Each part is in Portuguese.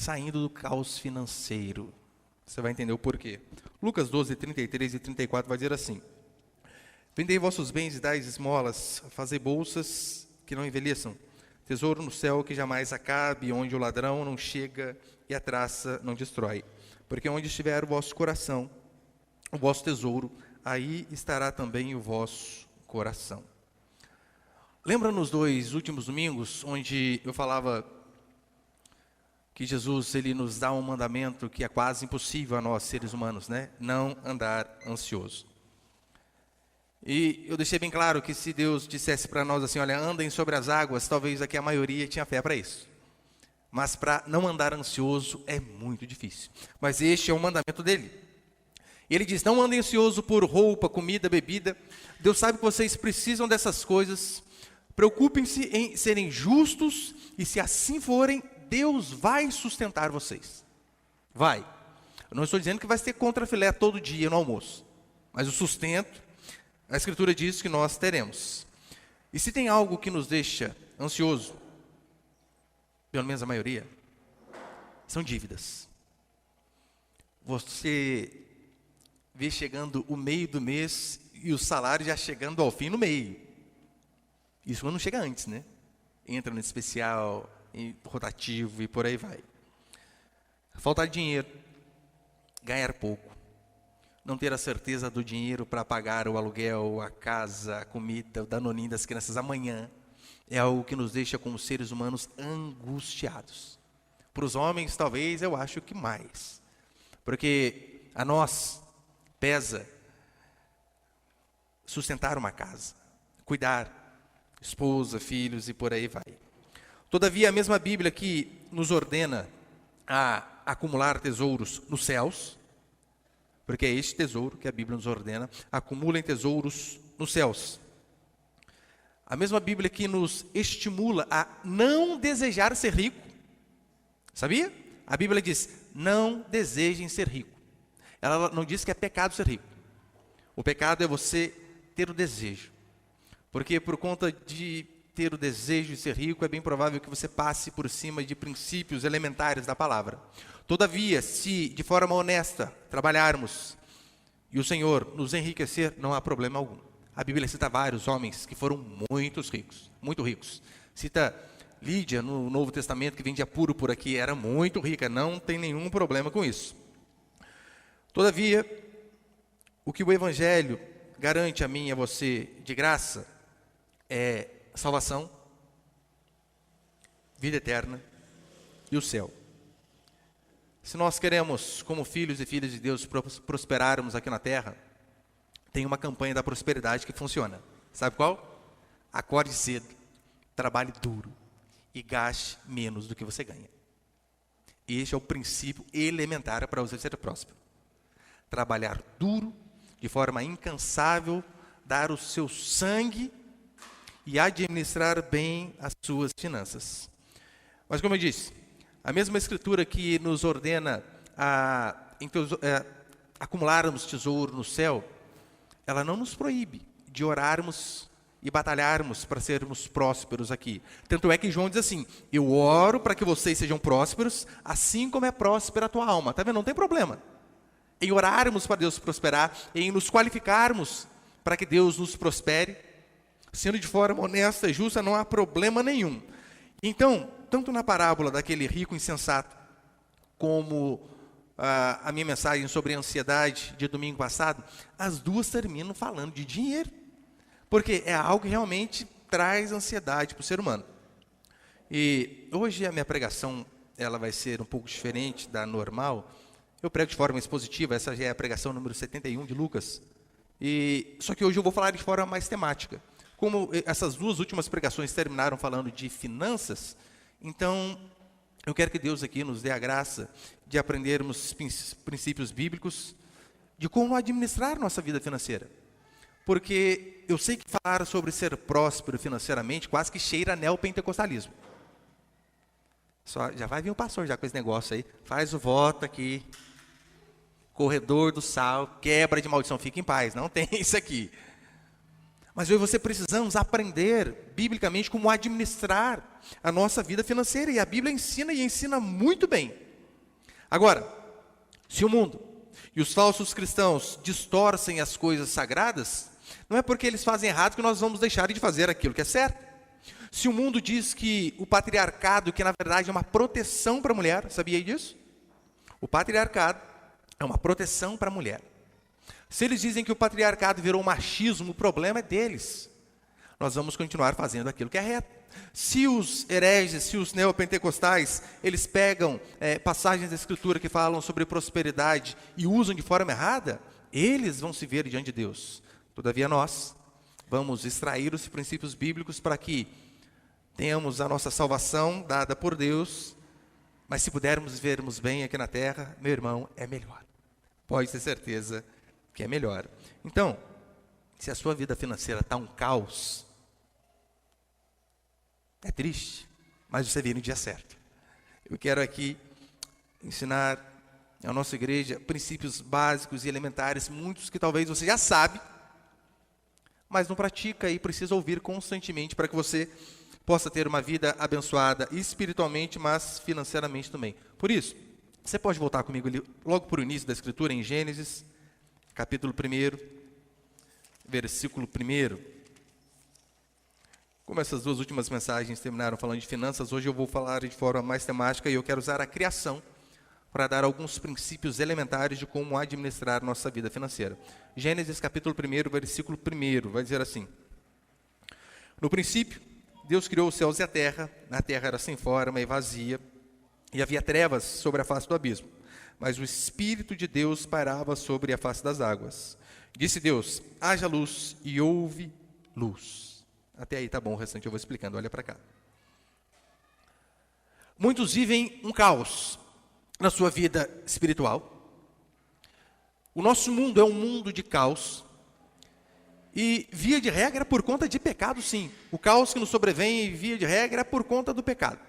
saindo do caos financeiro. Você vai entender o porquê. Lucas 12, 33 e 34 vai dizer assim: vendei vossos bens e dais esmolas, fazei bolsas que não envelheçam, tesouro no céu que jamais acabe, onde o ladrão não chega e a traça não destrói. Porque onde estiver o vosso coração, o vosso tesouro, aí estará também o vosso coração. Lembra nos 2 últimos domingos, onde eu falava que Jesus ele nos dá um mandamento que é quase impossível a nós, seres humanos, né? Não andar ansioso. E eu deixei bem claro que se Deus dissesse para nós assim, olha, andem sobre as águas, talvez aqui a maioria tinha fé para isso. Mas para não andar ansioso é muito difícil. Mas este é o mandamento dele. E ele diz, não andem ansioso por roupa, comida, bebida. Deus sabe que vocês precisam dessas coisas. Preocupem-se em serem justos e se assim forem, Deus vai sustentar vocês. Vai. Eu não estou dizendo que vai ter contrafilé todo dia no almoço. Mas o sustento, a Escritura diz que nós teremos. E se tem algo que nos deixa ansioso, pelo menos a maioria, são dívidas. Você vê chegando o meio do mês e o salário já chegando ao fim no meio. Isso quando não chega antes, né? Entra no especial, em rotativo e por aí vai. Faltar dinheiro, ganhar pouco, não ter a certeza do dinheiro para pagar o aluguel, a casa, a comida, o danoninho das crianças amanhã, é algo que nos deixa como seres humanos angustiados. Para os homens, talvez, eu acho que mais. Porque a nós pesa sustentar uma casa, cuidar, esposa, filhos e por aí vai. Todavia, a mesma Bíblia que nos ordena a acumular tesouros nos céus, porque é este tesouro que a Bíblia nos ordena, acumulem tesouros nos céus. A mesma Bíblia que nos estimula a não desejar ser rico, sabia? A Bíblia diz, não desejem ser rico. Ela não diz que é pecado ser rico. O pecado é você ter o desejo. Porque por conta de ter o desejo de ser rico, é bem provável que você passe por cima de princípios elementares da palavra. Todavia, se de forma honesta trabalharmos e o Senhor nos enriquecer, não há problema algum. A Bíblia cita vários homens que foram muito ricos. Cita Lídia no Novo Testamento, que vendia puro por aqui, era muito rica, não tem nenhum problema com isso. Todavia, o que o Evangelho garante a mim e a você de graça é salvação, vida eterna e o céu. Se nós queremos, como filhos e filhas de Deus, prosperarmos aqui na terra, tem uma campanha da prosperidade que funciona. Sabe qual? Acorde cedo, trabalhe duro e gaste menos do que você ganha. Este é o princípio elementar para você ser próspero. Trabalhar duro, de forma incansável, dar o seu sangue e administrar bem as suas finanças. Mas como eu disse, a mesma Escritura que nos ordena a acumularmos tesouro no céu, ela não nos proíbe de orarmos e batalharmos para sermos prósperos aqui. Tanto é que João diz assim, eu oro para que vocês sejam prósperos, assim como é próspera a tua alma. Está vendo? Não tem problema em orarmos para Deus prosperar, em nos qualificarmos para que Deus nos prospere, sendo de forma honesta e justa, não há problema nenhum. Então, tanto na parábola daquele rico insensato, como a minha mensagem sobre ansiedade de domingo passado, as duas terminam falando de dinheiro, porque é algo que realmente traz ansiedade para o ser humano. E hoje a minha pregação ela vai ser um pouco diferente da normal. Eu prego de forma expositiva, essa já é a pregação número 71 de Lucas. Só que hoje eu vou falar de forma mais temática. Como essas duas últimas pregações terminaram falando de finanças, então eu quero que Deus aqui nos dê a graça de aprendermos princípios bíblicos de como administrar nossa vida financeira. Porque eu sei que falar sobre ser próspero financeiramente quase que cheira neopentecostalismo. Já vai vir o pastor já com esse negócio aí, faz o voto aqui, corredor do sal, quebra de maldição, fica em paz, não tem isso aqui. Mas eu e você precisamos aprender biblicamente como administrar a nossa vida financeira, e a Bíblia ensina e ensina muito bem. Agora, se o mundo e os falsos cristãos distorcem as coisas sagradas, não é porque eles fazem errado que nós vamos deixar de fazer aquilo que é certo. Se o mundo diz que o patriarcado, que na verdade é uma proteção para a mulher, sabia disso? O patriarcado é uma proteção para a mulher. Se eles dizem que o patriarcado virou machismo, o problema é deles. Nós vamos continuar fazendo aquilo que é reto. Se os hereges, se os neopentecostais, eles pegam passagens da Escritura que falam sobre prosperidade e usam de forma errada, eles vão se ver diante de Deus. Todavia nós vamos extrair os princípios bíblicos para que tenhamos a nossa salvação dada por Deus, mas se pudermos vivermos bem aqui na terra, meu irmão, é melhor. Pode ter certeza que é melhor. Então, se a sua vida financeira está um caos, é triste, mas você veio no dia certo. Eu quero aqui ensinar à nossa igreja princípios básicos e elementares, muitos que talvez você já sabe, mas não pratica e precisa ouvir constantemente para que você possa ter uma vida abençoada espiritualmente, mas financeiramente também. Por isso, você pode voltar comigo ali, logo para o início da Escritura, em Gênesis, capítulo 1, versículo 1. Como essas duas últimas mensagens terminaram falando de finanças, hoje eu vou falar de forma mais temática e eu quero usar a criação para dar alguns princípios elementares de como administrar nossa vida financeira. Gênesis capítulo 1, versículo 1, vai dizer assim: no princípio, Deus criou os céus e a terra era sem forma e vazia, e havia trevas sobre a face do abismo, mas o Espírito de Deus pairava sobre a face das águas. Disse Deus: haja luz, e houve luz. Até aí tá bom, o restante eu vou explicando, olha para cá. Muitos vivem um caos na sua vida espiritual. O nosso mundo é um mundo de caos. E, via de regra, por conta de pecado, sim. O caos que nos sobrevém, via de regra, é por conta do pecado.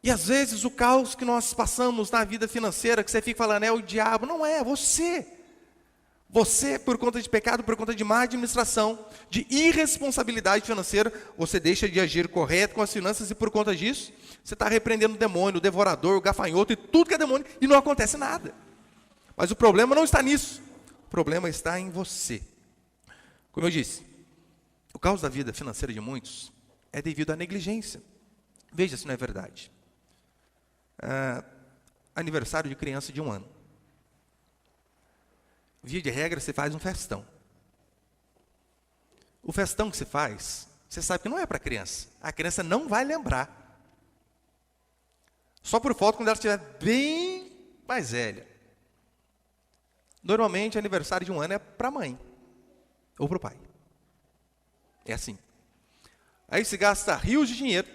E, às vezes, o caos que nós passamos na vida financeira, que você fica falando, é o diabo. Não é, você. Você, por conta de pecado, por conta de má administração, de irresponsabilidade financeira, você deixa de agir correto com as finanças e, por conta disso, você está repreendendo o demônio, o devorador, o gafanhoto e tudo que é demônio e não acontece nada. Mas o problema não está nisso. O problema está em você. Como eu disse, o caos da vida financeira de muitos é devido à negligência. Veja se não é verdade. Aniversário de criança de 1 ano. Via de regra, você faz um festão. O festão que você faz, você sabe que não é para a criança. A criança não vai lembrar. Só por foto quando ela estiver bem mais velha. Normalmente, aniversário de 1 ano é para a mãe. Ou para o pai. É assim. Aí se gasta rios de dinheiro.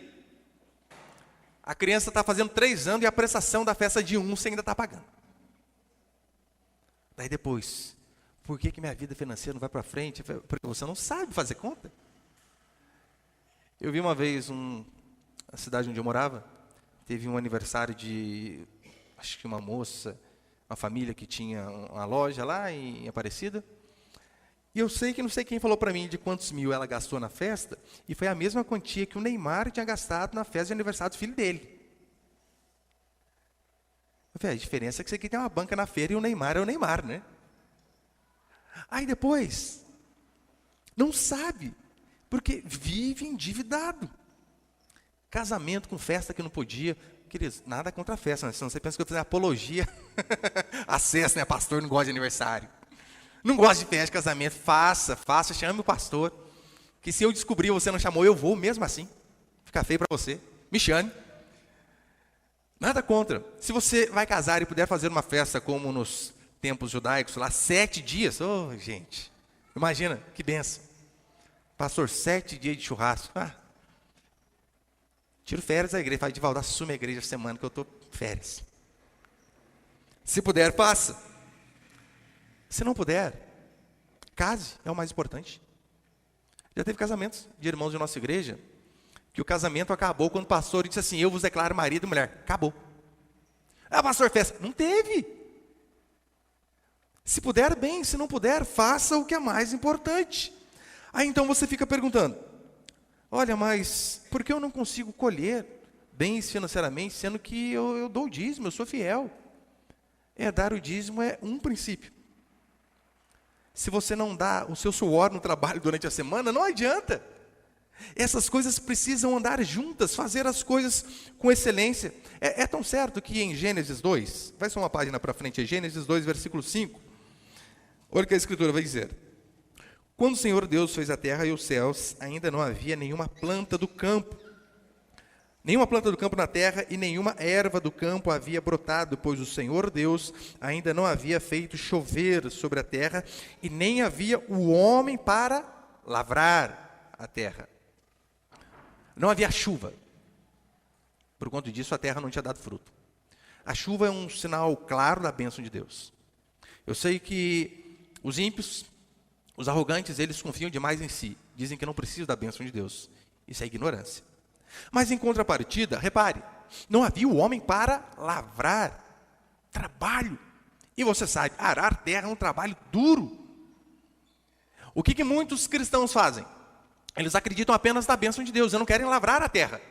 A criança está fazendo 3 anos e a prestação da festa de 1 você ainda está pagando. Daí depois, por que minha vida financeira não vai para frente? Porque você não sabe fazer conta. Eu vi uma vez, na cidade onde eu morava, teve um aniversário de, acho que uma moça, uma família que tinha uma loja lá em Aparecida. E eu sei que não sei quem falou para mim de quantos mil ela gastou na festa, e foi a mesma quantia que o Neymar tinha gastado na festa de aniversário do filho dele. Eu falei, a diferença é que você aqui tem uma banca na feira e o Neymar é o Neymar, né? Aí depois, não sabe, porque vive endividado. Casamento com festa que não podia. Queridos, nada contra a festa, né? Senão você pensa que eu fiz apologia. Acesso, né? Pastor não gosta de aniversário. Não gosta de festa de casamento, faça, chame o pastor, que se eu descobrir e você não chamou, eu vou mesmo assim, fica feio para você, me chame. Nada contra. Se você vai casar e puder fazer uma festa como nos tempos judaicos, lá 7 dias, gente, imagina, que benção. Pastor, 7 dias de churrasco, tiro férias da igreja, faz de Valdo, assume a igreja a semana que eu estou férias. Se puder, faça. Se não puder, case, é o mais importante. Já teve casamentos de irmãos de nossa igreja, que o casamento acabou quando o pastor disse assim, eu vos declaro marido e mulher. Acabou. Pastor, festa. Não teve. Se puder, bem. Se não puder, faça o que é mais importante. Aí então você fica perguntando, olha, mas por que eu não consigo colher bens financeiramente, sendo que eu dou o dízimo, eu sou fiel? Dar o dízimo é um princípio. Se você não dá o seu suor no trabalho durante a semana, não adianta. Essas coisas precisam andar juntas, fazer as coisas com excelência. É tão certo que em Gênesis 2, vai só uma página para frente, é Gênesis 2, versículo 5. Olha o que a Escritura vai dizer. Quando o Senhor Deus fez a terra e os céus, ainda não havia nenhuma planta do campo. Nenhuma planta do campo na terra e nenhuma erva do campo havia brotado, pois o Senhor Deus ainda não havia feito chover sobre a terra e nem havia o homem para lavrar a terra. Não havia chuva. Por conta disso, a terra não tinha dado fruto. A chuva é um sinal claro da bênção de Deus. Eu sei que os ímpios, os arrogantes, eles confiam demais em si. Dizem que não precisam da bênção de Deus. Isso é ignorância. Mas em contrapartida, repare, não havia o homem para lavrar, trabalho. E você sabe, arar terra é um trabalho duro. O que muitos cristãos fazem? Eles acreditam apenas na bênção de Deus, eles não querem lavrar a terra.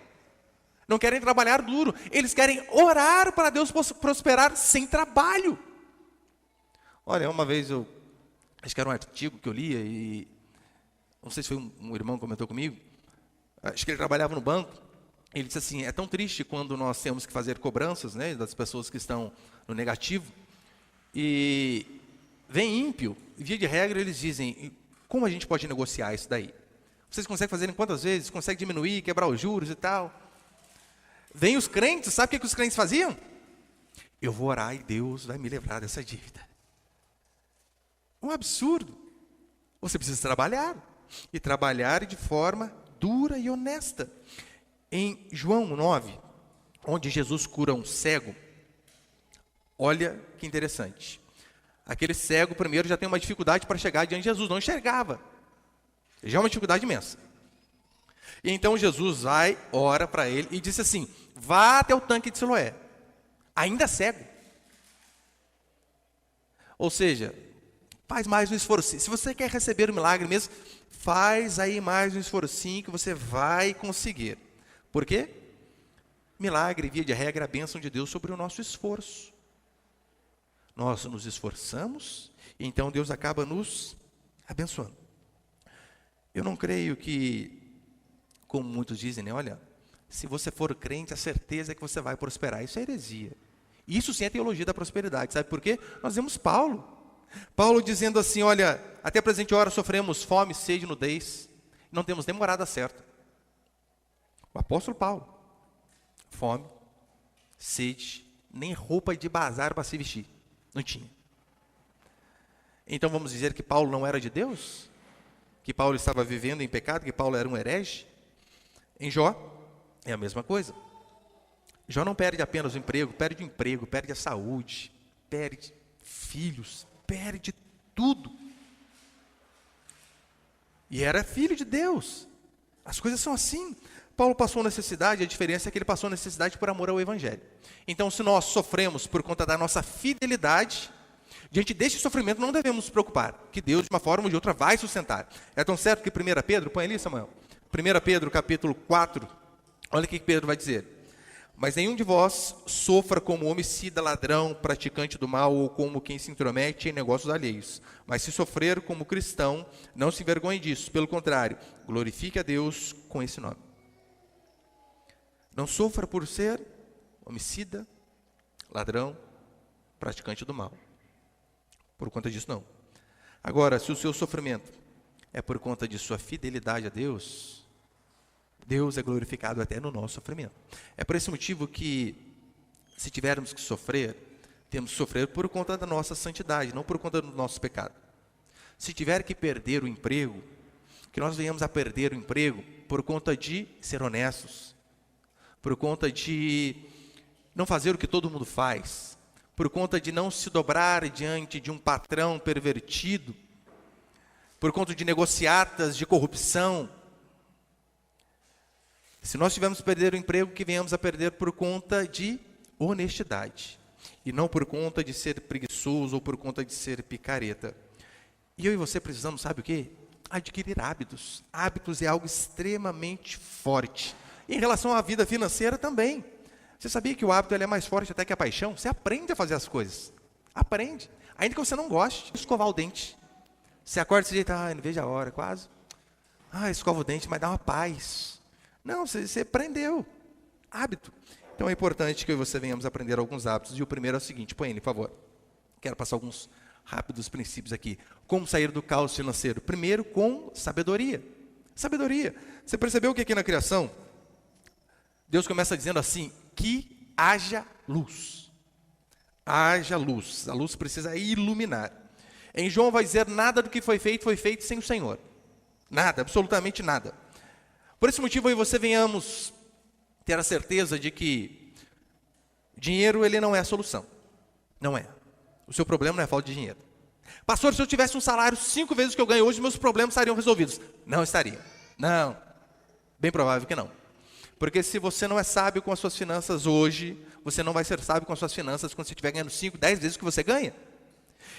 Não querem trabalhar duro, eles querem orar para Deus prosperar sem trabalho. Olha, uma vez acho que era um artigo que eu lia e não sei se foi um irmão que comentou comigo. Acho que ele trabalhava no banco. Ele disse assim: é tão triste quando nós temos que fazer cobranças, né, das pessoas que estão no negativo. E vem ímpio, via de regra eles dizem: como a gente pode negociar isso daí? Vocês conseguem fazer em quantas vezes? Conseguem diminuir, quebrar os juros e tal? Vem os crentes, sabe o que os crentes faziam? Eu vou orar e Deus vai me livrar dessa dívida. Um absurdo. Você precisa trabalhar. E trabalhar de forma dura e honesta. Em João 9, onde Jesus cura um cego, olha que interessante. Aquele cego, primeiro, já tem uma dificuldade para chegar diante de Jesus, não enxergava. Já é uma dificuldade imensa. E então Jesus vai, ora para ele e disse assim: vá até o tanque de Siloé, ainda cego. Ou seja, faz mais um esforço. Se você quer receber o milagre mesmo, faz aí mais um esforcinho que você vai conseguir. Por quê? Milagre, via de regra, é a bênção de Deus sobre o nosso esforço. Nós nos esforçamos, e então Deus acaba nos abençoando. Eu não creio que, como muitos dizem, né, olha, se você for crente, a certeza é que você vai prosperar. Isso é heresia. Isso sim é teologia da prosperidade. Sabe por quê? Nós vemos Paulo dizendo assim: olha, até a presente hora sofremos fome, sede, nudez, não temos nem morada certa. O apóstolo Paulo, fome, sede, nem roupa de bazar para se vestir, não tinha. Então vamos dizer que Paulo não era de Deus? Que Paulo estava vivendo em pecado, que Paulo era um herege? Em Jó, é a mesma coisa. Jó não perde apenas o emprego, perde a saúde, perde filhos, perde tudo. E era filho de Deus. As coisas são assim. Paulo passou necessidade, a diferença é que ele passou necessidade por amor ao Evangelho. Então, se nós sofremos por conta da nossa fidelidade, diante deste sofrimento não devemos nos preocupar, que Deus, de uma forma ou de outra, vai sustentar. É tão certo que 1 Pedro, põe ali, Samuel, 1 Pedro, capítulo 4, olha o que Pedro vai dizer: mas nenhum de vós sofra como homicida, ladrão, praticante do mal, ou como quem se intromete em negócios alheios. Mas se sofrer como cristão, não se envergonhe disso. Pelo contrário, glorifique a Deus com esse nome. Não sofra por ser homicida, ladrão, praticante do mal. Por conta disso, não. Agora, se o seu sofrimento é por conta de sua fidelidade a Deus, Deus é glorificado até no nosso sofrimento. É por esse motivo que, se tivermos que sofrer, temos que sofrer por conta da nossa santidade, não por conta do nosso pecado. Se tiver que perder o emprego, que nós venhamos a perder o emprego por conta de ser honestos, por conta de não fazer o que todo mundo faz, por conta de não se dobrar diante de um patrão pervertido, por conta de negociatas de corrupção. Se nós tivermos que perder o emprego, que venhamos a perder por conta de honestidade, e não por conta de ser preguiçoso ou por conta de ser picareta. E eu e você precisamos, sabe o quê? Adquirir hábitos. Hábitos é algo extremamente forte. Em relação à vida financeira também. Você sabia que o hábito ele é mais forte até que a paixão? Você aprende a fazer as coisas. Aprende. Ainda que você não goste de escovar o dente. Você acorda desse jeito, não vejo a hora, quase. Escova o dente, mas dá uma paz. Não, você aprendeu. Hábito. Então é importante que você venhamos aprender alguns hábitos. E o primeiro é o seguinte, põe ele, por favor. Quero passar alguns rápidos princípios aqui. Como sair do caos financeiro? Primeiro, com sabedoria. Sabedoria. Você percebeu que aqui na criação, Deus começa dizendo assim, que haja luz. Haja luz. A luz precisa iluminar. Em João vai dizer, nada do que foi feito sem o Senhor. Nada, absolutamente nada. Por esse motivo aí você venhamos ter a certeza de que dinheiro ele não é a solução. Não é. O seu problema não é a falta de dinheiro. Pastor, se eu tivesse um salário 5 vezes o que eu ganho hoje, meus problemas estariam resolvidos. Não estariam. Não. Bem provável que não. Porque se você não é sábio com as suas finanças hoje, você não vai ser sábio com as suas finanças quando você estiver ganhando 5, 10 vezes o que você ganha.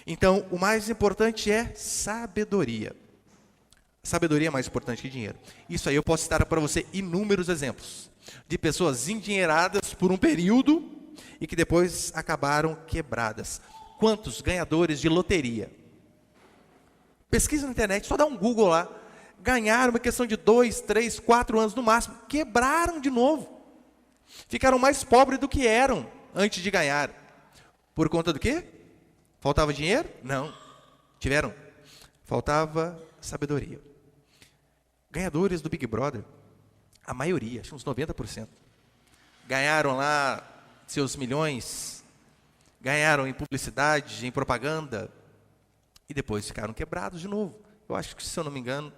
Então, o mais importante é sabedoria. Sabedoria é mais importante que dinheiro. Isso aí eu posso citar para você inúmeros exemplos de pessoas endinheiradas por um período e que depois acabaram quebradas. Quantos ganhadores de loteria? Pesquisa na internet, só dá um Google lá. Ganharam uma questão de 2, 3, 4 anos no máximo. Quebraram de novo. Ficaram mais pobres do que eram antes de ganhar. Por conta do quê? Faltava dinheiro? Não. Tiveram. Faltava sabedoria. Ganhadores do Big Brother, a maioria, acho que uns 90%. Ganharam lá seus milhões, ganharam em publicidade, em propaganda, e depois ficaram quebrados de novo. Eu acho que, se eu não me engano,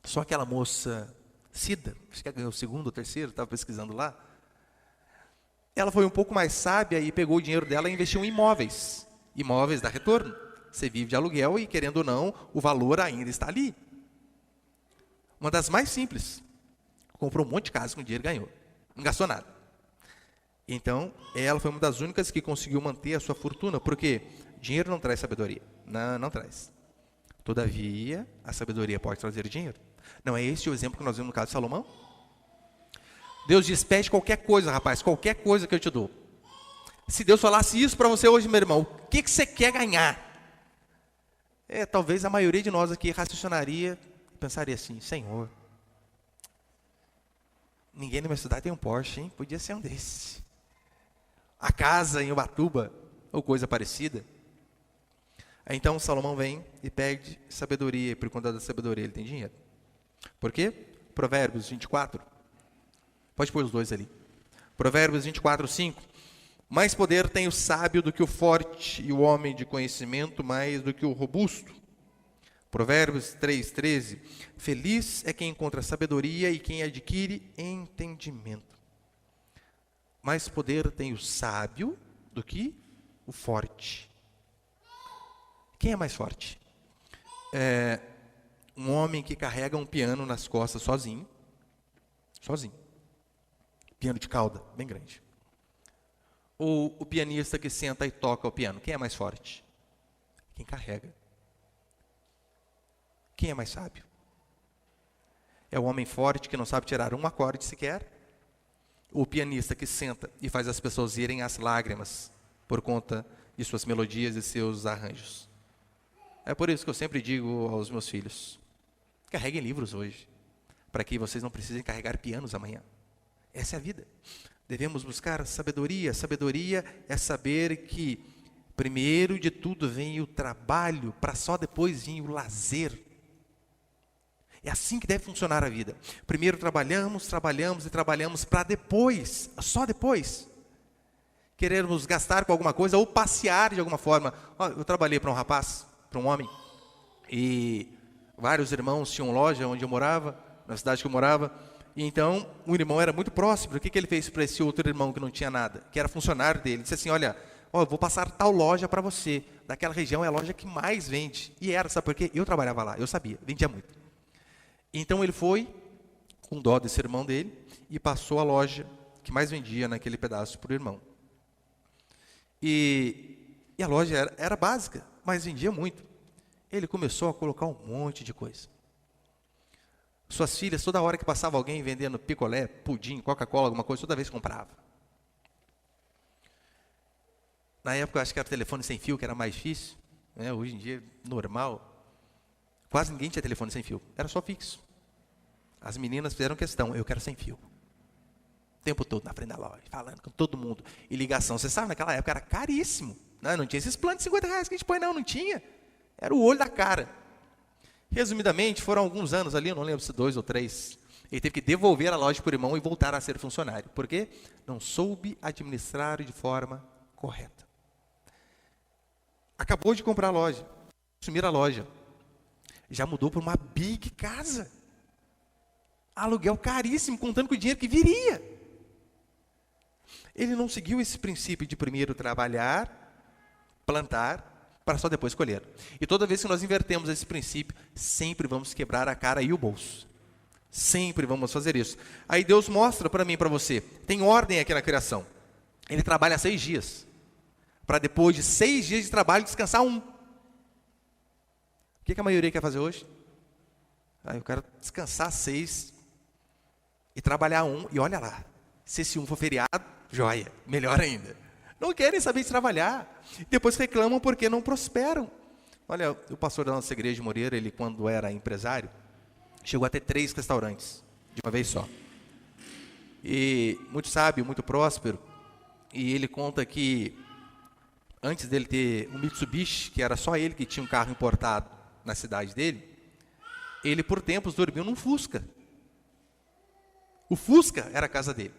só aquela moça, Cida, acho que ela ganhou o segundo ou terceiro, estava pesquisando lá. Ela foi um pouco mais sábia e pegou o dinheiro dela e investiu em imóveis. Imóveis dá retorno. Você vive de aluguel e, querendo ou não, o valor ainda está ali. Uma das mais simples. Comprou um monte de casa com dinheiro e ganhou. Não gastou nada. Então, ela foi uma das únicas que conseguiu manter a sua fortuna, porque dinheiro não traz sabedoria. Não, não traz. Todavia, a sabedoria pode trazer dinheiro. Não é esse o exemplo que nós vimos no caso de Salomão? Deus diz, pede qualquer coisa, rapaz, qualquer coisa que eu te dou. Se Deus falasse isso para você hoje, meu irmão, o que você quer ganhar? Talvez a maioria de nós aqui raciocinaria, pensaria assim, Senhor, ninguém na minha cidade tem um Porsche, hein? Podia ser um desse. A casa em Ubatuba, ou coisa parecida. Então Salomão vem e pede sabedoria, e por conta da sabedoria ele tem dinheiro. Por quê? Provérbios 24. Pode pôr os dois ali. Provérbios 24, 5. Mais poder tem o sábio do que o forte, e o homem de conhecimento mais do que o robusto. Provérbios 3, 13. Feliz é quem encontra sabedoria e quem adquire entendimento. Mais poder tem o sábio do que o forte. Quem é mais forte? Um homem que carrega um piano nas costas sozinho. Sozinho. Piano de cauda, bem grande. Ou o pianista que senta e toca o piano. Quem é mais forte? Quem carrega. Quem é mais sábio? É o homem forte que não sabe tirar um acorde sequer? Ou o pianista que senta e faz as pessoas irem às lágrimas por conta de suas melodias e seus arranjos? É por isso que eu sempre digo aos meus filhos, carreguem livros hoje, para que vocês não precisem carregar pianos amanhã. Essa é a vida. Devemos buscar sabedoria. Sabedoria é saber que, primeiro de tudo, vem o trabalho, para só depois vir o lazer. É assim que deve funcionar a vida. Primeiro trabalhamos para depois, só depois, querermos gastar com alguma coisa ou passear de alguma forma. Eu trabalhei para um rapaz, para um homem, e vários irmãos tinham loja onde eu morava, na cidade que eu morava, e então um irmão era muito próximo. O que ele fez para esse outro irmão que não tinha nada, que era funcionário dele? Ele disse assim, olha, eu vou passar tal loja para você, daquela região é a loja que mais vende. E era, sabe por quê? Eu trabalhava lá, eu sabia, vendia muito. Então ele foi, com dó desse irmão dele, e passou a loja que mais vendia naquele pedaço para o irmão. E a loja era básica, mas vendia muito. Ele começou a colocar um monte de coisa. Suas filhas, toda hora que passava alguém vendendo picolé, pudim, Coca-Cola, alguma coisa, toda vez comprava. Na época, eu acho que era telefone sem fio, que era mais difícil. Né? Hoje em dia, normal. Quase ninguém tinha telefone sem fio. Era só fixo. As meninas fizeram questão, eu quero sem fio. O tempo todo na frente da loja, falando com todo mundo. E ligação, você sabe, naquela época era caríssimo. Não tinha esses planos de R$50 que a gente põe, não tinha. Era o olho da cara. Resumidamente, foram alguns anos ali, eu não lembro se 2 ou 3. Ele teve que devolver a loja para o irmão e voltar a ser funcionário. Por quê? Não soube administrar de forma correta. Acabou de comprar a loja, assumir a loja. Já mudou para uma big casa. Aluguel caríssimo, contando com o dinheiro que viria. Ele não seguiu esse princípio de primeiro trabalhar, plantar, para só depois colher. E toda vez que nós invertemos esse princípio, sempre vamos quebrar a cara e o bolso. Sempre vamos fazer isso. Aí Deus mostra para mim e para você, tem ordem aqui na criação. Ele trabalha 6 dias, para depois de 6 dias de trabalho descansar 1. O que a maioria quer fazer hoje? Eu quero descansar 6 e trabalhar 1, e olha lá, se esse 1 for feriado, joia, melhor ainda. Não querem saber de trabalhar, depois reclamam porque não prosperam. Olha, o pastor da nossa igreja de Moreira, ele quando era empresário, chegou a ter 3 restaurantes, de uma vez só. E muito sábio, muito próspero, e ele conta que, antes dele ter um Mitsubishi, que era só ele que tinha um carro importado na cidade dele, ele por tempos dormiu num Fusca. O Fusca era a casa dele.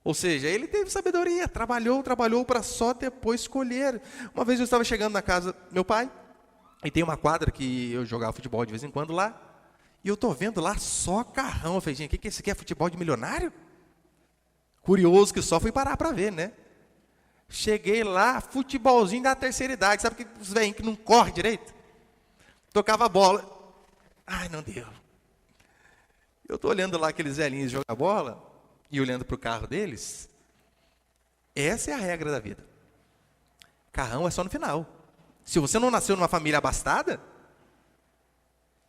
Ou seja, ele teve sabedoria, trabalhou para só depois colher. Uma vez eu estava chegando na casa do meu pai, e tem uma quadra que eu jogava futebol de vez em quando lá, e eu estou vendo lá só carrão. Eu falei, gente, o que esse aqui é futebol de milionário? Curioso que só fui parar para ver, né? Cheguei lá, futebolzinho da terceira idade, sabe que os velhinhos que não correm direito? Tocava a bola. Ai, não deu. Eu estou olhando lá aqueles velhinhos jogar bola, e olhando para o carro deles. Essa é a regra da vida. Carrão é só no final. Se você não nasceu numa família abastada,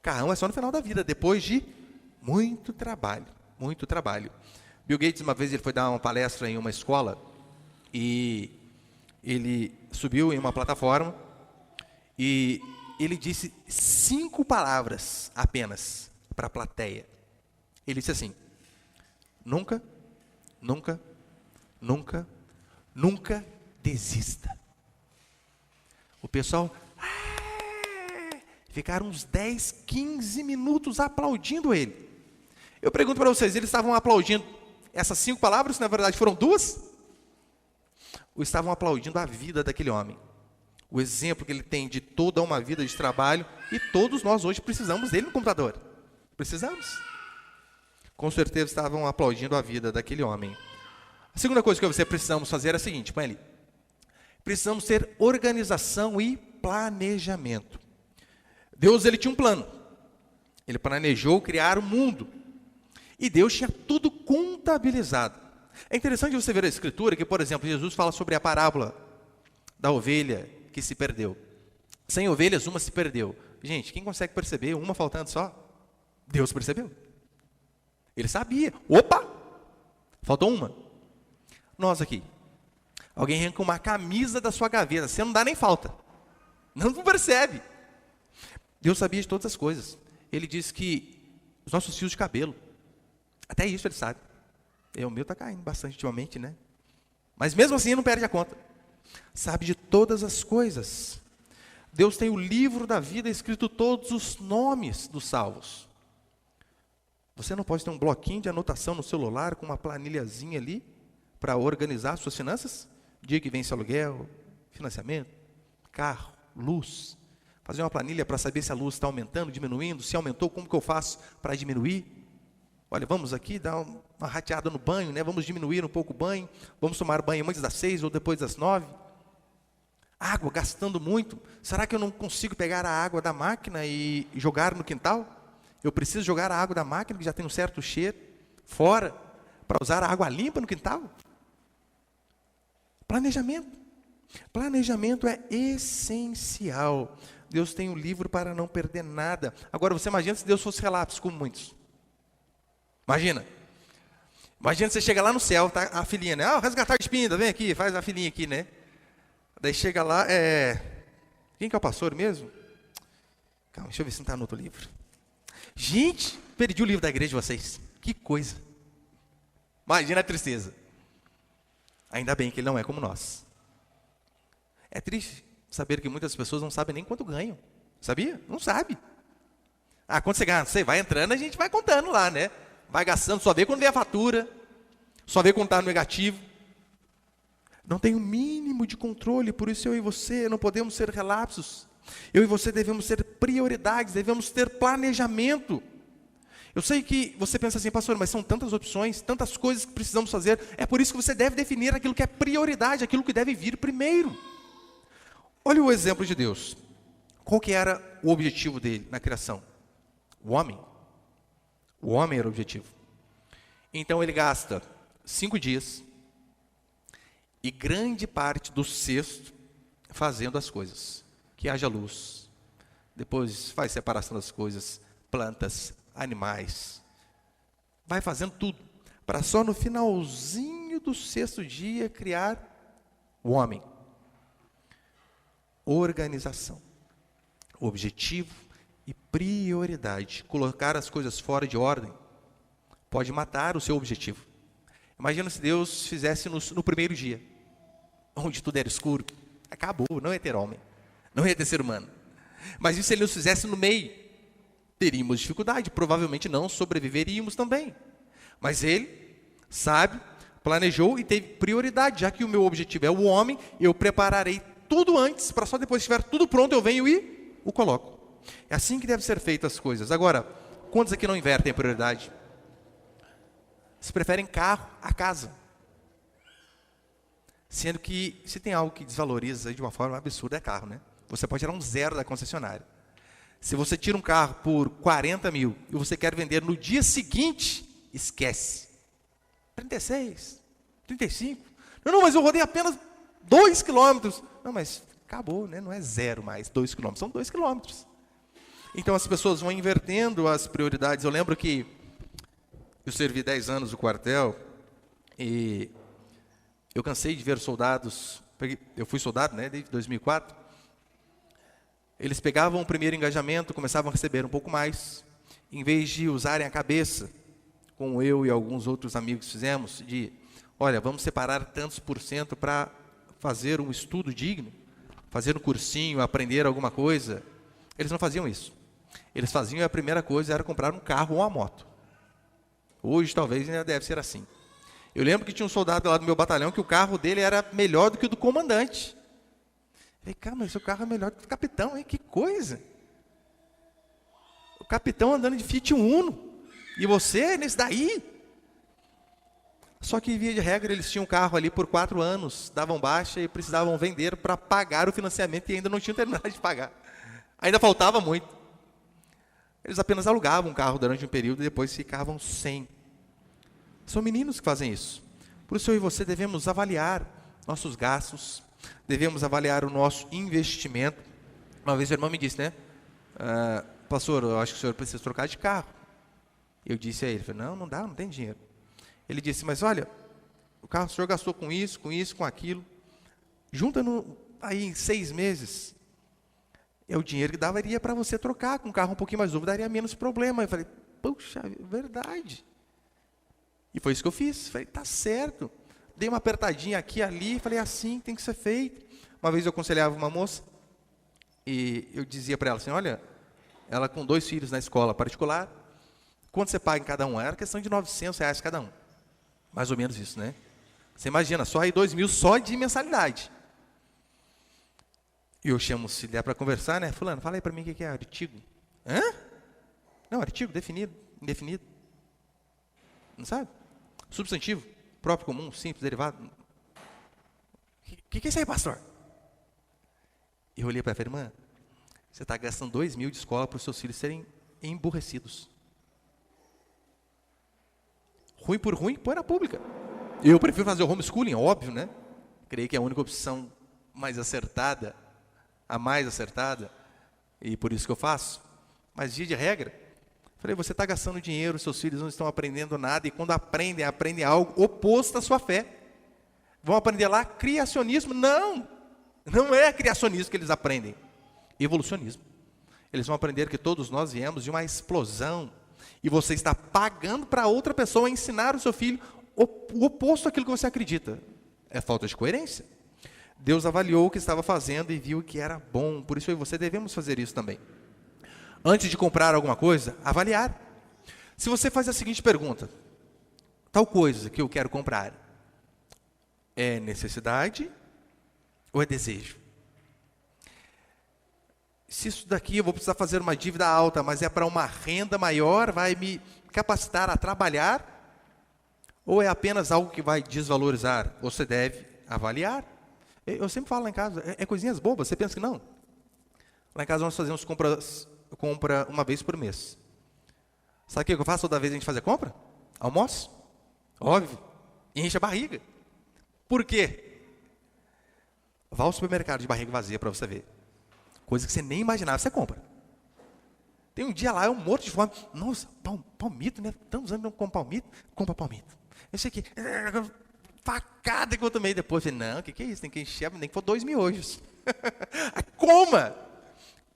carrão é só no final da vida, depois de muito trabalho, muito trabalho. Bill Gates, uma vez, ele foi dar uma palestra em uma escola, e ele subiu em uma plataforma, e ele disse 5 palavras apenas para a plateia. Ele disse assim: nunca, nunca, nunca, nunca desista. O pessoal ficaram uns 10, 15 minutos aplaudindo ele. Eu pergunto para vocês, eles estavam aplaudindo essas 5 palavras, na verdade foram 2? Ou estavam aplaudindo a vida daquele homem? O exemplo que ele tem de toda uma vida de trabalho, e todos nós hoje precisamos dele no computador. Precisamos. Com certeza estavam aplaudindo a vida daquele homem. A segunda coisa que você precisamos fazer é a seguinte, põe ali. Precisamos ter organização e planejamento. Deus, ele tinha um plano. Ele planejou criar o mundo. E Deus tinha tudo contabilizado. É interessante você ver a escritura que, por exemplo, Jesus fala sobre a parábola da ovelha que se perdeu. 100 ovelhas, uma se perdeu. Gente, quem consegue perceber uma faltando só? Deus percebeu. Ele sabia. Opa! Faltou uma. Nós aqui. Alguém arranca uma camisa da sua gaveta. Você não dá nem falta. Não percebe. Deus sabia de todas as coisas. Ele disse que os nossos fios de cabelo, até isso ele sabe. O meu está caindo bastante ultimamente, né? Mas mesmo assim não perde a conta. Sabe de todas as coisas. Deus tem o livro da vida escrito todos os nomes dos salvos. Você não pode ter um bloquinho de anotação no celular com uma planilhazinha ali para organizar suas finanças? Dia que vence aluguel, financiamento, carro, luz. Fazer uma planilha para saber se a luz está aumentando, diminuindo. Se aumentou, como que eu faço para diminuir? Olha, vamos aqui dar uma rateada no banho, né? Vamos diminuir um pouco o banho. Vamos tomar banho antes das 6 ou depois das 9. Água, gastando muito. Será que eu não consigo pegar a água da máquina e jogar no quintal? Eu preciso jogar a água da máquina, que já tem um certo cheiro, fora, para usar a água limpa no quintal? Planejamento. Planejamento é essencial. Deus tem um livro para não perder nada. Agora, você imagina se Deus fosse relapso, como muitos. Imagina. Imagina você chega lá no céu, tá a filhinha, né? Resgatar a espinda, vem aqui, faz a filhinha aqui, né? Daí chega lá, quem que é o pastor mesmo? Calma, deixa eu ver se não está no outro livro. Gente, perdi o livro da igreja de vocês. Que coisa. Imagina a tristeza. Ainda bem que ele não é como nós. É triste saber que muitas pessoas não sabem nem quanto ganham. Sabia? Não sabe. Quando você ganha, você vai entrando, a gente vai contando lá, né? Vai gastando, só vê quando vê a fatura. Só vê quando está no negativo. Não tem o mínimo de controle, por isso eu e você não podemos ser relapsos. Eu e você devemos ter prioridades, devemos ter planejamento. Eu sei que você pensa assim, pastor, mas são tantas opções, tantas coisas que precisamos fazer. É por isso que você deve definir aquilo que é prioridade, aquilo que deve vir primeiro. Olha o exemplo de Deus. Qual que era o objetivo dele na criação? O homem. O homem era o objetivo. Então ele gasta 5 dias e grande parte do sexto fazendo as coisas. Que haja luz. Depois faz separação das coisas, plantas, animais. Vai fazendo tudo. Para só no finalzinho do sexto dia criar o homem. Organização. Objetivo e prioridade. Colocar as coisas fora de ordem pode matar o seu objetivo. Imagina se Deus fizesse no primeiro dia, onde tudo era escuro. Acabou, não ia ter homem, não ia ter ser humano. Mas e se Ele nos fizesse no meio? Teríamos dificuldade, provavelmente não sobreviveríamos também. Mas Ele sabe, planejou e teve prioridade. Já que o meu objetivo é o homem, eu prepararei tudo antes, para só depois que estiver tudo pronto, eu venho e o coloco. É assim que devem ser feitas as coisas. Agora, quantos aqui não invertem a prioridade? Se preferem carro a casa. Sendo que, se tem algo que desvaloriza de uma forma absurda, é carro, né? Você pode tirar um 0 da concessionária. Se você tira um carro por 40 mil e você quer vender no dia seguinte, esquece. 36, 35. Não, mas eu rodei apenas 2 quilômetros. Não, mas acabou, né? Não é 0 mais, 2 quilômetros, são 2 quilômetros. Então as pessoas vão invertendo as prioridades. Eu lembro que eu servi 10 anos no quartel e eu cansei de ver soldados, eu fui soldado, né, desde 2004, eles pegavam o primeiro engajamento, começavam a receber um pouco mais, em vez de usarem a cabeça, como eu e alguns outros amigos fizemos, de, olha, vamos separar tantos % para fazer um estudo digno, fazer um cursinho, aprender alguma coisa. Eles não faziam isso. Eles faziam, a primeira coisa era comprar um carro ou uma moto. Hoje talvez ainda deve ser assim. Eu lembro que tinha um soldado lá do meu batalhão que o carro dele era melhor do que o do comandante. Eu falei, cara, mas seu carro é melhor do que o do capitão, hein? Que coisa! O capitão andando de Fiat Uno. E você nesse daí? Só que, via de regra, eles tinham um carro ali por 4 anos, davam baixa e precisavam vender para pagar o financiamento e ainda não tinham terminado de pagar. Ainda faltava muito. Eles apenas alugavam um carro durante um período e depois ficavam sem. São meninos que fazem isso. Por isso eu e você devemos avaliar nossos gastos, devemos avaliar o nosso investimento. Uma vez o irmão me disse, né? Pastor, eu acho que o senhor precisa trocar de carro. Eu disse a ele, não dá, não tem dinheiro. Ele disse, mas olha, o carro o senhor gastou com isso, com aquilo. Junta aí em 6 meses. É o dinheiro que daria para você trocar com um carro um pouquinho mais novo, daria menos problema. Eu falei, puxa, verdade. E foi isso que eu fiz. Falei, tá certo. Dei uma apertadinha aqui e ali, falei, assim tem que ser feito. Uma vez eu aconselhava uma moça, e eu dizia para ela assim, olha, ela com 2 filhos na escola particular, quanto você paga em cada um? Era questão de R$900 cada um. Mais ou menos isso, né? Você imagina, só aí 2 mil só de mensalidade. E eu chamo, se der para conversar, né? Fulano, fala aí para mim o que é artigo. Hã? Não, artigo definido, indefinido. Não sabe? Substantivo, próprio, comum, simples, derivado. O que é isso aí, pastor? Eu olhei para ela e falei, irmã, você está gastando 2 mil de escola para os seus filhos serem emburrecidos. Ruim por ruim, põe na pública. Eu prefiro fazer o homeschooling, óbvio, né? Creio que é a única opção mais acertada, a mais acertada, e por isso que eu faço. Mas, dia de regra, falei, você está gastando dinheiro, seus filhos não estão aprendendo nada, e quando aprendem algo oposto à sua fé. Vão aprender lá criacionismo? Não! Não é criacionismo que eles aprendem, evolucionismo. Eles vão aprender que todos nós viemos de uma explosão, e você está pagando para outra pessoa ensinar o seu filho o oposto daquilo que você acredita. É falta de coerência. Deus avaliou o que estava fazendo e viu que era bom. Por isso eu e você devemos fazer isso também. Antes de comprar alguma coisa, avaliar. Se você faz a seguinte pergunta: tal coisa que eu quero comprar é necessidade ou é desejo? Se isso daqui eu vou precisar fazer uma dívida alta, mas é para uma renda maior, vai me capacitar a trabalhar, ou é apenas algo que vai desvalorizar? Você deve avaliar. Eu sempre falo lá em casa, é coisinhas bobas, você pensa que não? Lá em casa nós fazemos compra uma vez por mês. Sabe o que eu faço toda vez que a gente faz a compra? Almoço. Óbvio. E enche a barriga. Por quê? Vá ao supermercado de barriga vazia para você ver. Coisa que você nem imaginava, você compra. Tem um dia lá, eu morto de fome. Nossa, palmito, né? Tantos anos não como palmito. Compra palmito. Eu sei que... facada que eu tomei depois. Eu falei, não, o que é isso? Tem que encher, nem que for 2 miojos. Coma!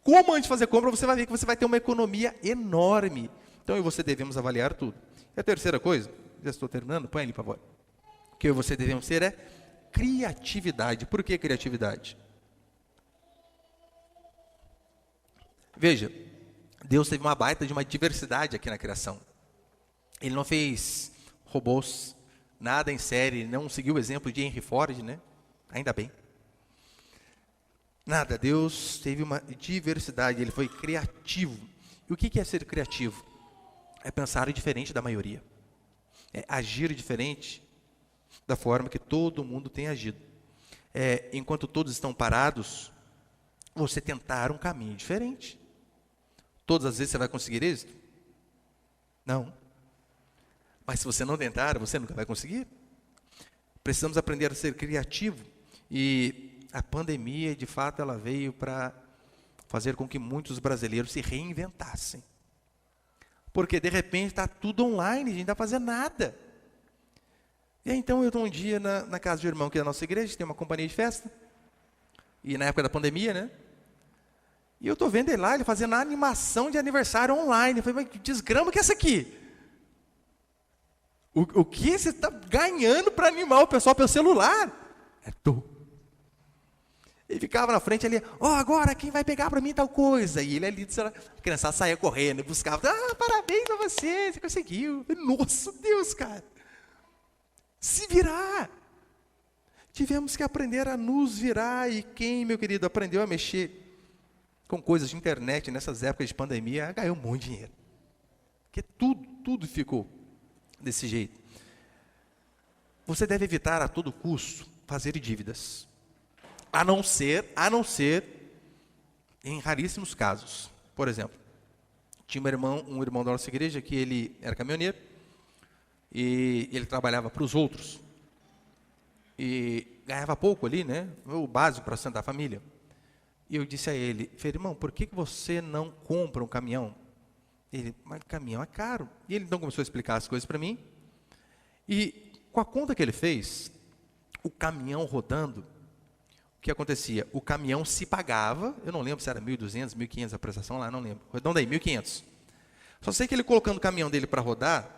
Como antes de fazer compra, você vai ver que você vai ter uma economia enorme. Então, eu e você devemos avaliar tudo. E a terceira coisa, já estou terminando, põe ali, por favor. O que eu e você devemos ter é criatividade. Por que criatividade? Veja, Deus teve uma baita de uma diversidade aqui na criação. Ele não fez robôs, nada em série, não seguiu o exemplo de Henry Ford, né? Ainda bem. Nada, Deus teve uma diversidade, ele foi criativo. E o que é ser criativo? É pensar diferente da maioria. É agir diferente da forma que todo mundo tem agido. Enquanto todos estão parados, você tentar um caminho diferente. Todas as vezes você vai conseguir êxito? Não. Mas se você não tentar, você nunca vai conseguir. Precisamos aprender a ser criativo. E a pandemia, de fato, ela veio para fazer com que muitos brasileiros se reinventassem. Porque, de repente, está tudo online, a gente não está fazendo nada. E aí, então, eu estou um dia na casa de um irmão aqui da nossa igreja, tem uma companhia de festa. E na época da pandemia, né? E eu estou vendo ele lá, ele fazendo a animação de aniversário online. Eu falei, mas que desgrama que é essa aqui? O que você está ganhando para animar o pessoal pelo celular? É tu. Ele ficava na frente ali, agora quem vai pegar para mim tal coisa? E ele ali, a criançada saía correndo e buscava, parabéns para você conseguiu. Eu falei, nossa Deus, cara. Se virar. Tivemos que aprender a nos virar. E quem, meu querido, aprendeu a mexer com coisas de internet nessas épocas de pandemia, ganhou muito dinheiro. Porque tudo ficou desse jeito. Você deve evitar a todo custo fazer dívidas. A não ser em raríssimos casos. Por exemplo, tinha um irmão da nossa igreja que ele era caminhoneiro e ele trabalhava para os outros. E ganhava pouco ali, né? O básico para sustentar a família. E eu disse a ele, irmão, por que você não compra um caminhão? Ele, mas caminhão é caro. E ele então começou a explicar as coisas para mim. E com a conta que ele fez, o caminhão rodando, o que acontecia? O caminhão se pagava, eu não lembro se era 1.200, 1.500 a prestação lá, não lembro. Redonda aí, 1.500. Só sei que ele colocando o caminhão dele para rodar,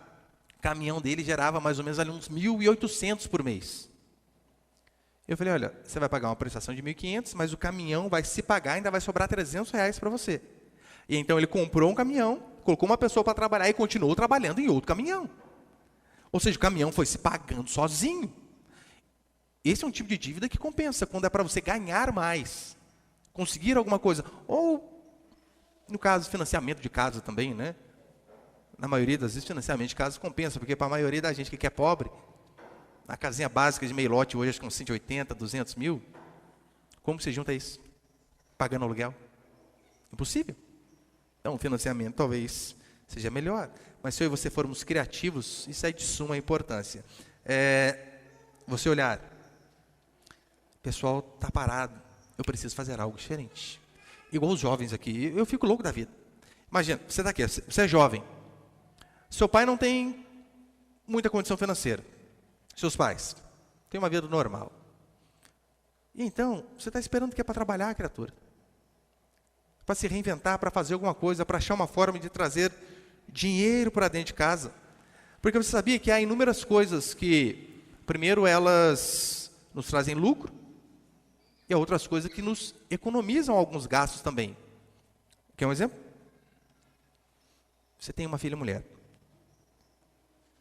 o caminhão dele gerava mais ou menos ali uns 1.800 por mês. Eu falei, olha, você vai pagar uma prestação de 1.500, mas o caminhão vai se pagar, ainda vai sobrar R$300 para você. E então ele comprou um caminhão, colocou uma pessoa para trabalhar e continuou trabalhando em outro caminhão. Ou seja, o caminhão foi se pagando sozinho. Esse é um tipo de dívida que compensa, quando é para você ganhar mais, conseguir alguma coisa. Ou, no caso, financiamento de casa também, né? Na maioria das vezes, financiamento de casa compensa, porque para a maioria da gente que é pobre, a casinha básica de meio lote hoje, acho que com 180, 200 mil, como você junta isso? Pagando aluguel? Impossível. Então, o financiamento talvez seja melhor. Mas se eu e você formos criativos, isso é de suma importância. Você olhar, o pessoal está parado, eu preciso fazer algo diferente. Igual os jovens aqui, eu fico louco da vida. Imagina, você está aqui, você é jovem. Seu pai não tem muita condição financeira. Seus pais têm uma vida normal. E então, você está esperando o que é para trabalhar, criatura? Para se reinventar, para fazer alguma coisa, para achar uma forma de trazer dinheiro para dentro de casa. Porque você sabia que há inúmeras coisas que, primeiro, elas nos trazem lucro, e há outras coisas que nos economizam alguns gastos também. Quer um exemplo? Você tem uma filha mulher.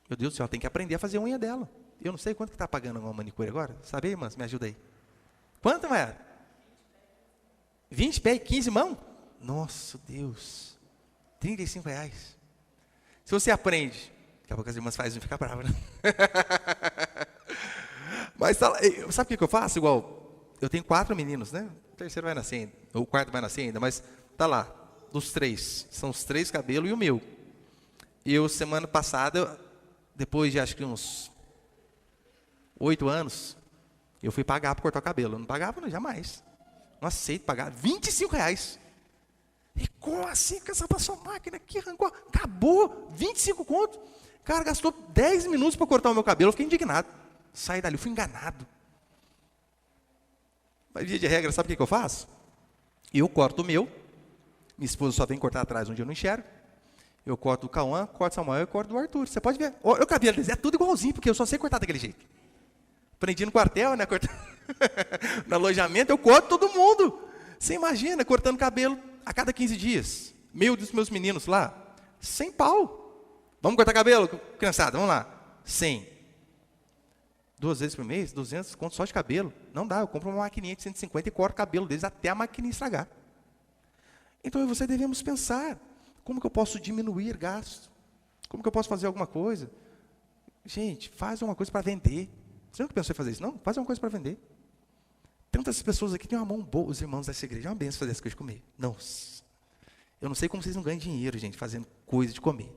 Meu Deus do céu, ela tem que aprender a fazer a unha dela. Eu não sei quanto que está pagando uma manicure agora. Sabe, irmãs? Me ajuda aí. Quanto, Maia? 20 pés e 15 mãos? Nossa, Deus. R$35. Se você aprende, daqui a pouco as irmãs fazem ficar bravas, né? Mas sabe o que eu faço? Igual, eu tenho 4 meninos, né? O terceiro vai nascer ainda, o quarto vai nascer ainda, mas tá lá, dos 3. São os 3 cabelos e o meu. E eu, semana passada, depois de acho que uns 8 anos, eu fui pagar para cortar o cabelo. Eu não pagava, não, jamais. Não aceito pagar. R$25. E como assim que essa sua máquina aqui arrancou? Acabou, 25 conto. Cara, gastou 10 minutos para cortar o meu cabelo. Eu fiquei indignado. Saí dali, eu fui enganado. Mas via de regra, sabe o que eu faço? Eu corto o meu. Minha esposa só vem cortar atrás onde eu não enxergo. Eu corto o Cauã, corto o Samuel e corto o Arthur. Você pode ver. O cabelo deles é tudo igualzinho, porque eu só sei cortar daquele jeito. Aprendi no quartel, né? No alojamento, eu corto todo mundo. Você imagina, cortando cabelo a cada 15 dias. Meu dos meus meninos lá, 100 pau. Vamos cortar cabelo, criançada, vamos lá. 100. 2 vezes por mês, 200 conto só de cabelo. Não dá, eu compro uma maquininha de 150 e corto o cabelo deles até a maquininha estragar. Então eu e você devemos pensar, como que eu posso diminuir gasto? Como que eu posso fazer alguma coisa? Gente, faz uma coisa para vender. Você nunca pensou em fazer isso? Não, faz uma coisa para vender. Tantas pessoas aqui têm uma mão boa, os irmãos dessa igreja, é uma benção fazer essa coisa de comer. Nossa, eu não sei como vocês não ganham dinheiro, gente, fazendo coisa de comer.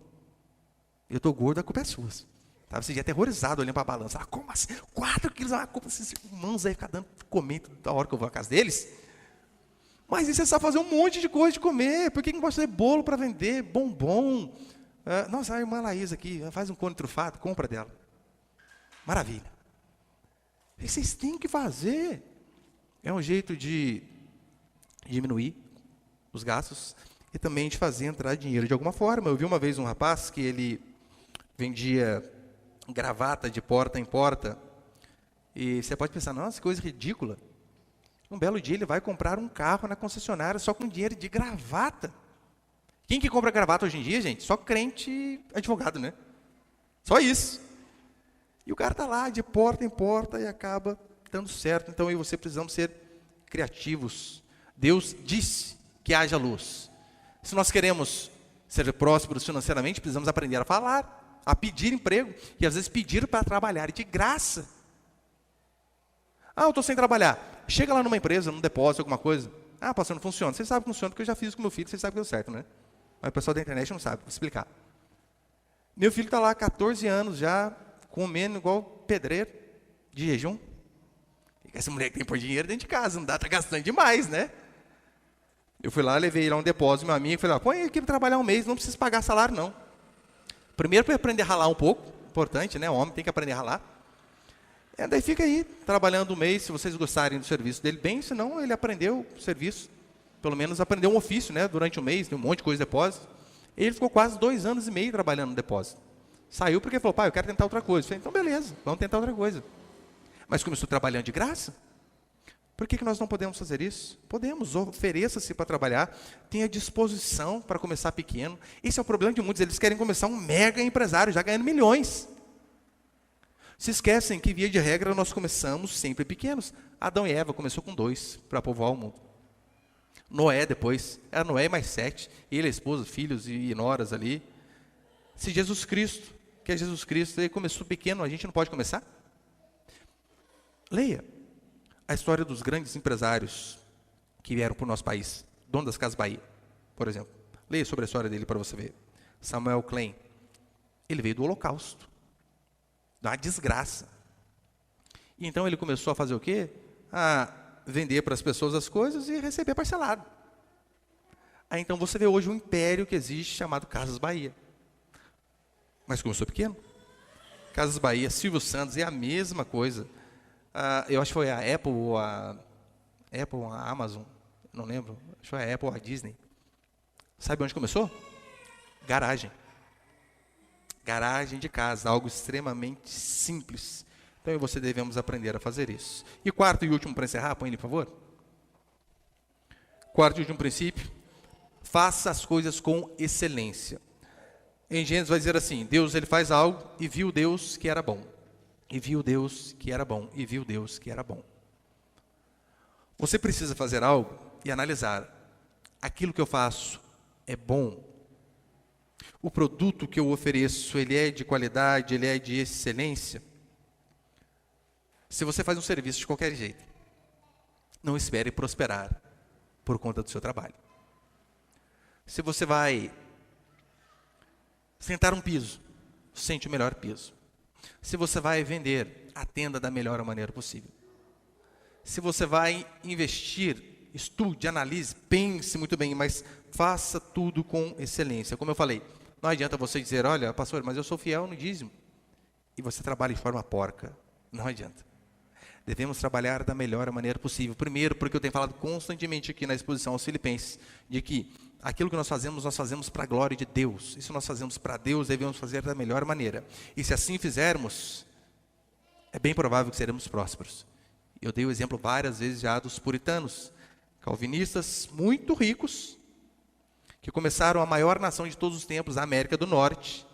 Eu estou gordo, a culpa é sua. Estava esse dia aterrorizado olhando para a balança. Como assim? 4 quilos, a culpa desses irmãos aí ficar dando comer da hora que eu vou à casa deles. Mas isso é só fazer um monte de coisa de comer. Por que não gosta de bolo para vender? Bombom. Nossa, a irmã Laís aqui, faz um cone trufado, compra dela. Maravilha. E vocês têm que fazer. É um jeito de diminuir os gastos e também de fazer entrar dinheiro de alguma forma. Eu vi uma vez um rapaz que ele vendia gravata de porta em porta. E você pode pensar, nossa, que coisa ridícula. Um belo dia ele vai comprar um carro na concessionária só com dinheiro de gravata. Quem que compra gravata hoje em dia, gente? Só crente e advogado, né? Só isso. E o cara está lá de porta em porta e acaba dando certo. Então eu e você precisamos ser criativos. Deus disse que haja luz. Se nós queremos ser prósperos financeiramente, precisamos aprender a falar, a pedir emprego e às vezes pedir para trabalhar de graça. Ah, eu estou sem trabalhar. Chega lá numa empresa, num depósito, alguma coisa. Ah, pastor, não funciona. Você sabe que funciona porque eu já fiz com meu filho, você sabe que deu certo, né? Mas o pessoal da internet não sabe, vou explicar. Meu filho está lá há 14 anos já, comendo igual pedreiro, de jejum. E essa mulher que tem por dinheiro dentro de casa, não dá, está gastando demais, né? Eu fui lá, levei lá um depósito, meu amigo, falei, põe aqui para trabalhar um mês, não precisa pagar salário, não. Primeiro para aprender a ralar um pouco, importante, né? O homem tem que aprender a ralar. Daí fica aí, trabalhando um mês, se vocês gostarem do serviço dele, bem, senão ele aprendeu o serviço, pelo menos aprendeu um ofício, né? Durante um mês, tem um monte de coisa de depósito. Ele ficou quase 2 anos e meio trabalhando no depósito. Saiu porque falou, pai, eu quero tentar outra coisa. Eu falei, então beleza, vamos tentar outra coisa. Mas começou trabalhando de graça? Por que nós não podemos fazer isso? Podemos, ofereça-se para trabalhar, tenha disposição para começar pequeno. Esse é o problema de muitos, eles querem começar um mega empresário, já ganhando milhões. Se esquecem que, via de regra, nós começamos sempre pequenos. Adão e Eva começou com 2 para povoar o mundo. Noé depois, era Noé mais 7, ele, a esposa, filhos e noras ali. Se Jesus Cristo, que é Jesus Cristo, ele começou pequeno, a gente não pode começar? Leia a história dos grandes empresários que vieram para o nosso país. Dono das Casas Bahia, por exemplo. Leia sobre a história dele para você ver. Samuel Klein, ele veio do Holocausto, da desgraça. E então ele começou a fazer o quê? A vender para as pessoas as coisas e receber parcelado. Aí então você vê hoje um império que existe chamado Casas Bahia. Mas começou pequeno. Casas Bahia, Silvio Santos, é a mesma coisa. Eu acho que foi a Apple ou a Apple, a Amazon, não lembro, acho que é a Apple ou a Disney. Sabe onde começou? Garagem. Garagem de casa, algo extremamente simples. Então eu e você devemos aprender a fazer isso. E quarto e último para encerrar, põe ele, por favor. Quarto e último princípio, faça as coisas com excelência. Em Gênesis vai dizer assim, Deus ele faz algo e viu Deus que era bom. E viu Deus que era bom. E viu Deus que era bom. Você precisa fazer algo e analisar. Aquilo que eu faço é bom? O produto que eu ofereço, ele é de qualidade, ele é de excelência? Se você faz um serviço de qualquer jeito, não espere prosperar por conta do seu trabalho. Se você vai sentar um piso, sente o melhor piso. Se você vai vender, atenda da melhor maneira possível. Se você vai investir, estude, analise, pense muito bem, mas faça tudo com excelência. Como eu falei, não adianta você dizer, olha, pastor, mas eu sou fiel no dízimo. E você trabalha de forma porca. Não adianta. Devemos trabalhar da melhor maneira possível. Primeiro, porque eu tenho falado constantemente aqui na exposição aos Filipenses, de que aquilo que nós fazemos para a glória de Deus. E se nós fazemos para Deus, devemos fazer da melhor maneira. E se assim fizermos, é bem provável que seremos prósperos. Eu dei o exemplo várias vezes já dos puritanos, calvinistas muito ricos, que começaram a maior nação de todos os tempos, a América do Norte.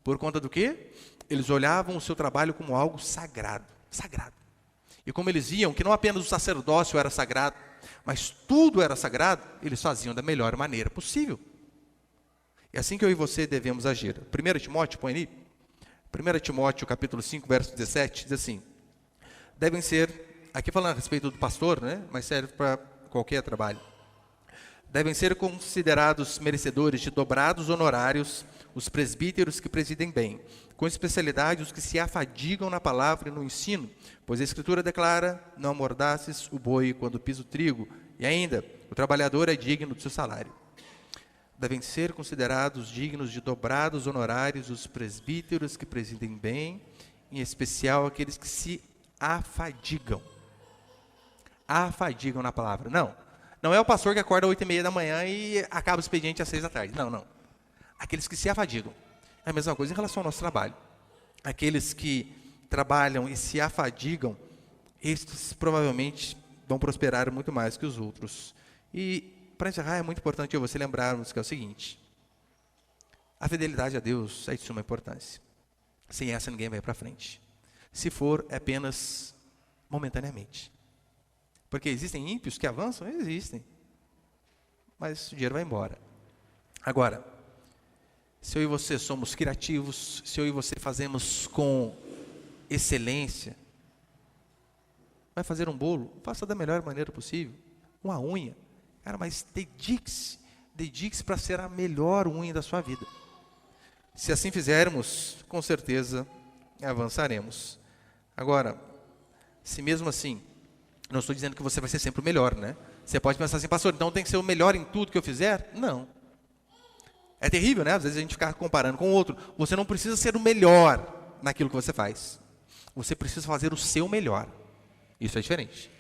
Por conta do quê? Eles olhavam o seu trabalho como algo sagrado. Sagrado. E como eles viam que não apenas o sacerdócio era sagrado, mas tudo era sagrado, eles faziam da melhor maneira possível. É assim que eu e você devemos agir. 1 Timóteo, põe ali. 1 Timóteo, capítulo 5, verso 17, diz assim, devem ser, aqui falando a respeito do pastor, né, mas serve para qualquer trabalho. Devem ser considerados merecedores de dobrados honorários os presbíteros que presidem bem, com especialidade os que se afadigam na palavra e no ensino, pois a Escritura declara, não amordaces o boi quando pisa o trigo, e ainda, o trabalhador é digno do seu salário. Devem ser considerados dignos de dobrados honorários os presbíteros que presidem bem, em especial aqueles que se afadigam. Afadigam na palavra. Não é o pastor que acorda às 8h30 da manhã e acaba o expediente às 6 da tarde. Não. Aqueles que se afadigam. É a mesma coisa em relação ao nosso trabalho. Aqueles que trabalham e se afadigam, estes provavelmente vão prosperar muito mais que os outros. E, para encerrar, é muito importante você lembrarmos que é o seguinte, a fidelidade a Deus é de suma importância. Sem essa, ninguém vai para frente. Se for, é apenas momentaneamente. Porque existem ímpios que avançam? Existem. Mas o dinheiro vai embora. Agora, se eu e você somos criativos, se eu e você fazemos com excelência, vai fazer um bolo, faça da melhor maneira possível. Uma unha, cara, mas dedique-se para ser a melhor unha da sua vida. Se assim fizermos, com certeza avançaremos. Agora, se mesmo assim, não estou dizendo que você vai ser sempre o melhor, né? Você pode pensar assim, pastor, então tem que ser o melhor em tudo que eu fizer? Não. É terrível, né? Às vezes a gente fica comparando com o outro. Você não precisa ser o melhor naquilo que você faz. Você precisa fazer o seu melhor. Isso é diferente.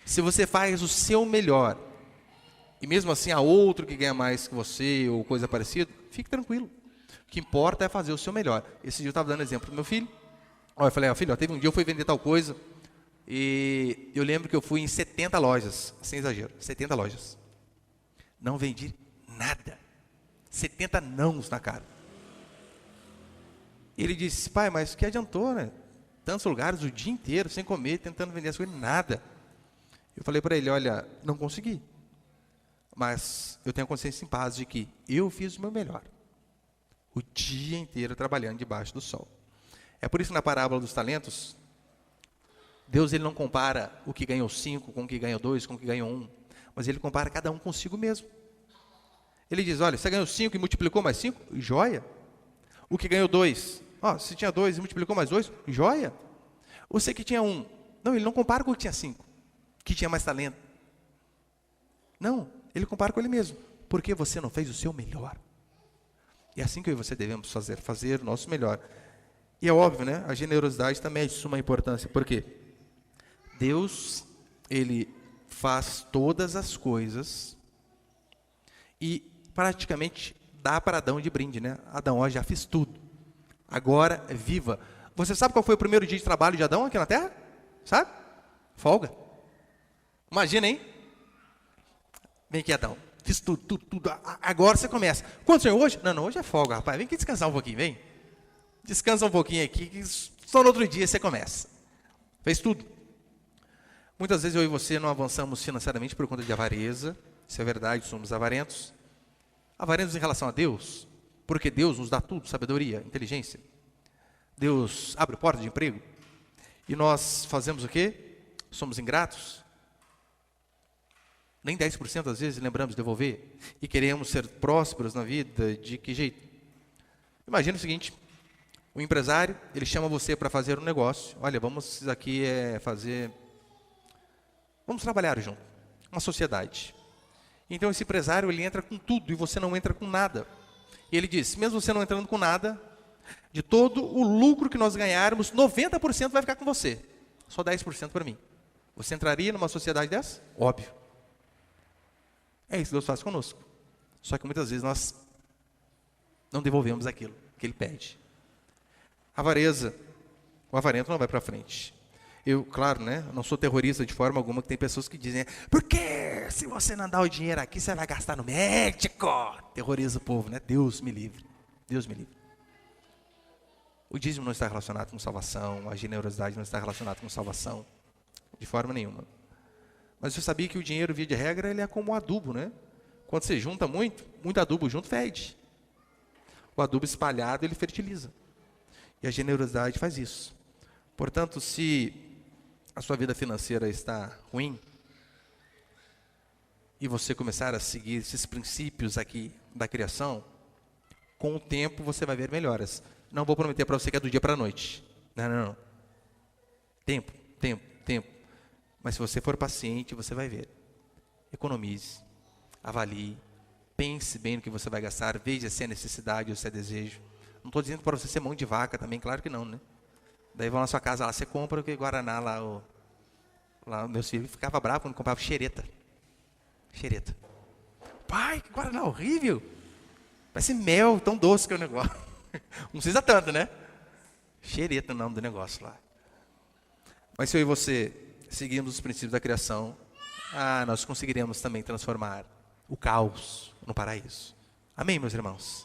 Se você faz o seu melhor, e mesmo assim há outro que ganha mais que você, ou coisa parecida, fique tranquilo. O que importa é fazer o seu melhor. Esse dia eu estava dando exemplo do meu filho. Eu falei, filho, teve um dia eu fui vender tal coisa, e eu lembro que eu fui em 70 lojas, sem exagero, 70 lojas. Não vendi nada. 70 nãos na cara. Ele disse, pai, mas o que adiantou, né? Tantos lugares o dia inteiro, sem comer, tentando vender as coisas, nada. Eu falei para ele, olha, não consegui. Mas eu tenho a consciência em paz de que eu fiz o meu melhor. O dia inteiro trabalhando debaixo do sol. É por isso que na parábola dos talentos, Deus ele não compara o que ganhou 5 com o que ganhou 2, com o que ganhou 1. Mas ele compara cada um consigo mesmo. Ele diz, olha, você ganhou 5 e multiplicou mais 5? Joia. O que ganhou 2? Se tinha 2 e multiplicou mais 2? Joia. Você que tinha 1. Não, ele não compara com o que tinha 5, que tinha mais talento. Não, ele compara com ele mesmo. Porque você não fez o seu melhor. E é assim que eu e você devemos fazer o nosso melhor. E é óbvio, né? A generosidade também é de suma importância. Por quê? Deus, ele faz todas as coisas e praticamente dá para Adão de brinde, né? Adão, ó, já fiz tudo. Agora viva. Você sabe qual foi o primeiro dia de trabalho de Adão aqui na Terra? Sabe? Folga. Imagina, hein? Vem aqui, Adão. Fiz tudo. Agora você começa. Quanto, senhor, hoje? Não, hoje é folga, rapaz. Vem aqui descansar um pouquinho, vem. Descansa um pouquinho aqui, que só no outro dia você começa. Fez tudo. Muitas vezes eu e você não avançamos financeiramente por conta de avareza. Isso é verdade, somos avarentos. Avarentos em relação a Deus, porque Deus nos dá tudo, sabedoria, inteligência. Deus abre porta de emprego. E nós fazemos o quê? Somos ingratos. Nem 10% às vezes lembramos de devolver. E queremos ser prósperos na vida, de que jeito? Imagina o seguinte, o empresário, ele chama você para fazer um negócio. Olha, vamos aqui vamos trabalhar junto, uma sociedade. Então esse empresário, ele entra com tudo e você não entra com nada. E ele diz, mesmo você não entrando com nada, de todo o lucro que nós ganharmos, 90% vai ficar com você. Só 10% para mim. Você entraria numa sociedade dessa? Óbvio. É isso que Deus faz conosco. Só que muitas vezes nós não devolvemos aquilo que Ele pede. Avareza. O avarento não vai para frente. Eu, claro, né, não sou terrorista de forma alguma, que tem pessoas que dizem, por que se você não dá o dinheiro aqui, você vai gastar no médico? Terroriza o povo, né? Deus me livre. Deus me livre. O dízimo não está relacionado com salvação, a generosidade não está relacionada com salvação, de forma nenhuma. Mas você sabia que o dinheiro, via de regra, ele é como um adubo, né? Quando você junta muito adubo junto, fede. O adubo espalhado, ele fertiliza. E a generosidade faz isso. Portanto, se a sua vida financeira está ruim, e você começar a seguir esses princípios aqui da criação, com o tempo você vai ver melhoras. Não vou prometer para você que é do dia para a noite. Não. Tempo. Mas se você for paciente, você vai ver. Economize, avalie, pense bem no que você vai gastar, veja se é necessidade ou se é desejo. Não estou dizendo para você ser mão de vaca também, claro que não, né? Daí vão na sua casa, lá você compra o que Guaraná, lá meus filhos ficavam bravos quando comprava xereta. Pai, que Guaraná horrível. Parece mel, tão doce que é o negócio. Não precisa tanto, né? Xereta o nome do negócio lá. Mas se eu e você seguirmos os princípios da criação, nós conseguiremos também transformar o caos no paraíso. Amém, meus irmãos?